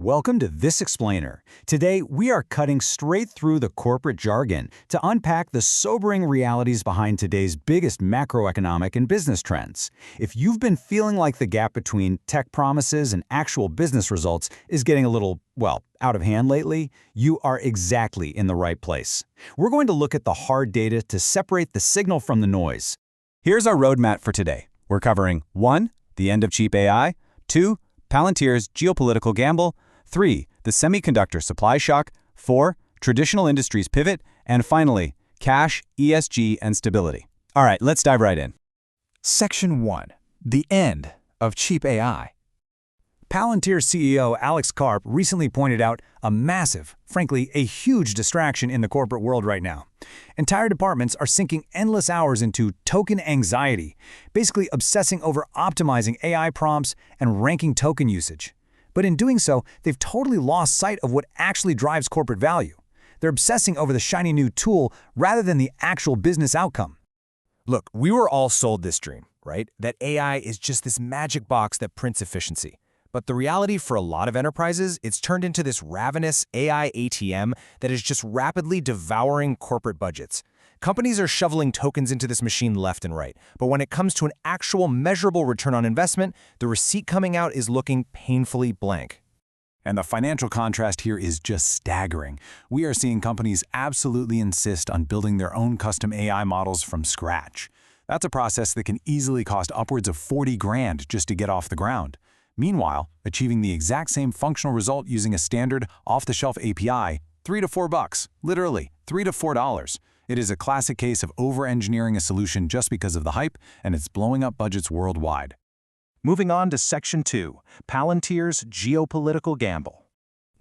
Welcome to This Explainer. Today, we are cutting straight through the corporate jargon to unpack the sobering realities behind today's biggest macroeconomic and business trends. If you've been feeling like the gap between tech promises and actual business results is getting a little, well, out of hand lately, you are exactly in the right place. We're going to look at the hard data to separate the signal from the noise. Here's our roadmap for today. We're covering 1. The end of cheap AI, 2. Palantir's geopolitical gamble, 3. The semiconductor supply shock, 4. Traditional industries pivot, and finally, cash, ESG, and stability. All right, let's dive right in. Section 1. The end of cheap AI. Palantir CEO Alex Karp recently pointed out a massive, frankly, a huge distraction in the corporate world right now. Entire departments are sinking endless hours into token anxiety, basically obsessing over optimizing AI prompts and ranking token usage. But in doing so, they've totally lost sight of what actually drives corporate value. They're obsessing over the shiny new tool rather than the actual business outcome. Look, we were all sold this dream, right? That AI is just this magic box that prints efficiency. But the reality for a lot of enterprises, it's turned into this ravenous AI ATM that is just rapidly devouring corporate budgets. Companies are shoveling tokens into this machine left and right, but when it comes to an actual measurable return on investment, the receipt coming out is looking painfully blank. And the financial contrast here is just staggering. We are seeing companies absolutely insist on building their own custom AI models from scratch. That's a process that can easily cost upwards of 40 grand just to get off the ground. Meanwhile, achieving the exact same functional result using a standard off-the-shelf API, $3 to $4, literally $3 to $4. It is a classic case of over-engineering a solution just because of the hype, and it's blowing up budgets worldwide. Moving on to Section 2, Palantir's geopolitical gamble.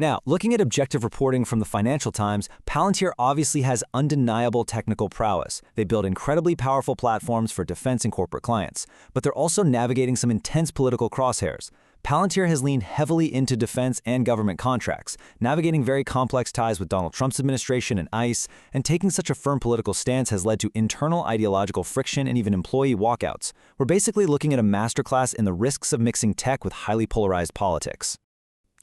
Now, looking at objective reporting from the Financial Times, Palantir obviously has undeniable technical prowess. They build incredibly powerful platforms for defense and corporate clients, but they're also navigating some intense political crosshairs. Palantir has leaned heavily into defense and government contracts, navigating very complex ties with Donald Trump's administration and ICE, and taking such a firm political stance has led to internal ideological friction and even employee walkouts. We're basically looking at a masterclass in the risks of mixing tech with highly polarized politics.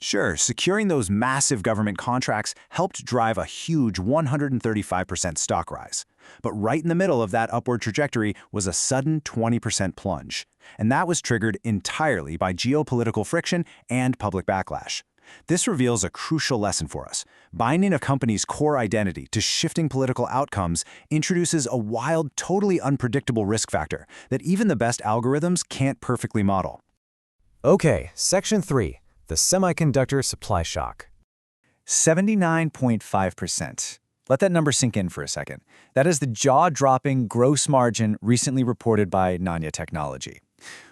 Sure, securing those massive government contracts helped drive a huge 135% stock rise. But right in the middle of that upward trajectory was a sudden 20% plunge. And that was triggered entirely by geopolitical friction and public backlash. This reveals a crucial lesson for us. Binding a company's core identity to shifting political outcomes introduces a wild, totally unpredictable risk factor that even the best algorithms can't perfectly model. Okay, Section 3. The semiconductor supply shock. 79.5%. Let that number sink in for a second. That is the jaw-dropping gross margin recently reported by Nanya Technology.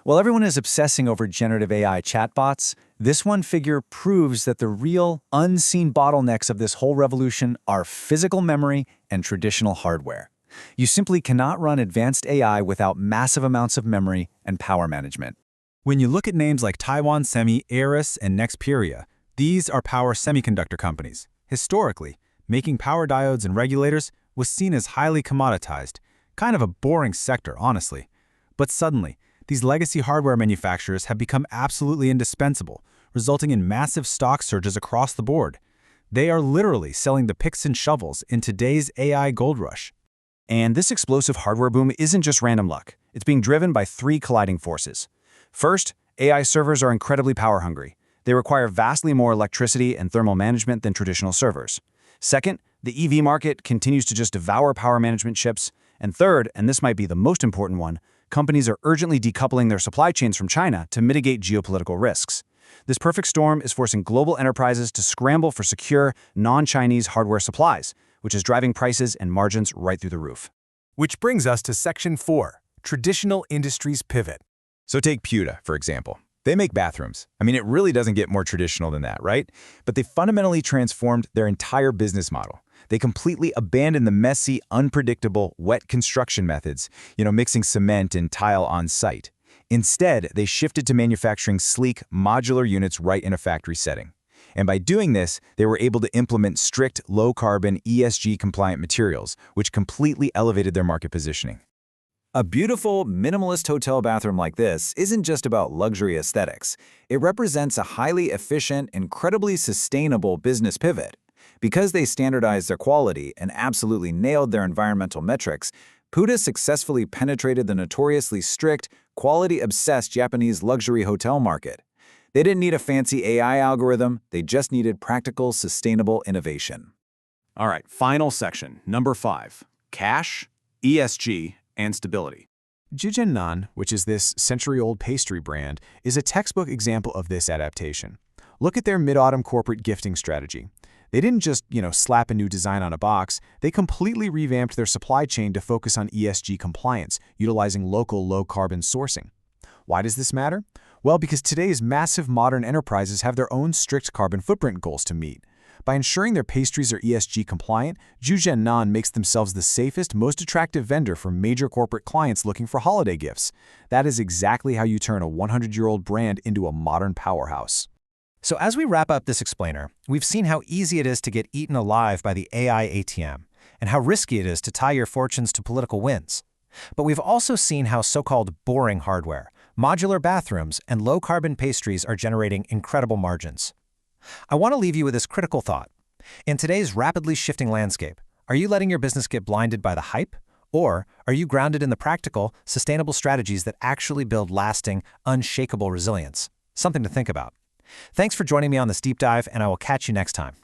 While everyone is obsessing over generative AI chatbots, this one figure proves that the real, unseen bottlenecks of this whole revolution are physical memory and traditional hardware. You simply cannot run advanced AI without massive amounts of memory and power management. When you look at names like Taiwan Semi, Aris, and Nexperia, these are power semiconductor companies. Historically, making power diodes and regulators was seen as highly commoditized, kind of a boring sector, honestly. But suddenly, these legacy hardware manufacturers have become absolutely indispensable, resulting in massive stock surges across the board. They are literally selling the picks and shovels in today's AI gold rush. And this explosive hardware boom isn't just random luck. It's being driven by three colliding forces. First, AI servers are incredibly power-hungry. They require vastly more electricity and thermal management than traditional servers. Second, the EV market continues to just devour power management chips. And third, and this might be the most important one, companies are urgently decoupling their supply chains from China to mitigate geopolitical risks. This perfect storm is forcing global enterprises to scramble for secure, non-Chinese hardware supplies, which is driving prices and margins right through the roof. Which brings us to Section 4, Traditional Industries Pivot. So take Puda, for example. They make bathrooms. I mean, it really doesn't get more traditional than that, right? But they fundamentally transformed their entire business model. They completely abandoned the messy, unpredictable, wet construction methods, mixing cement and tile on site. Instead, they shifted to manufacturing sleek, modular units right in a factory setting. And by doing this, they were able to implement strict, low-carbon, ESG-compliant materials, which completely elevated their market positioning. A beautiful, minimalist hotel bathroom like this isn't just about luxury aesthetics. It represents a highly efficient, incredibly sustainable business pivot. Because they standardized their quality and absolutely nailed their environmental metrics, Puda successfully penetrated the notoriously strict, quality-obsessed Japanese luxury hotel market. They didn't need a fancy AI algorithm, they just needed practical, sustainable innovation. All right, final section, number 5, cash, ESG, and stability. Nan, which is this century-old pastry brand, is a textbook example of this adaptation. Look at their mid-autumn corporate gifting strategy. They didn't just, slap a new design on a box. They completely revamped their supply chain to focus on ESG compliance, utilizing local low-carbon sourcing. Why does this matter? Well, because today's massive modern enterprises have their own strict carbon footprint goals to meet. By ensuring their pastries are ESG compliant, Nan makes themselves the safest, most attractive vendor for major corporate clients looking for holiday gifts. That is exactly how you turn a 100-year-old brand into a modern powerhouse. So as we wrap up this explainer, we've seen how easy it is to get eaten alive by the AI ATM, and how risky it is to tie your fortunes to political wins. But we've also seen how so-called boring hardware, modular bathrooms, and low-carbon pastries are generating incredible margins. I want to leave you with this critical thought. In today's rapidly shifting landscape, are you letting your business get blinded by the hype? Or are you grounded in the practical, sustainable strategies that actually build lasting, unshakable resilience? Something to think about. Thanks for joining me on this deep dive, and I will catch you next time.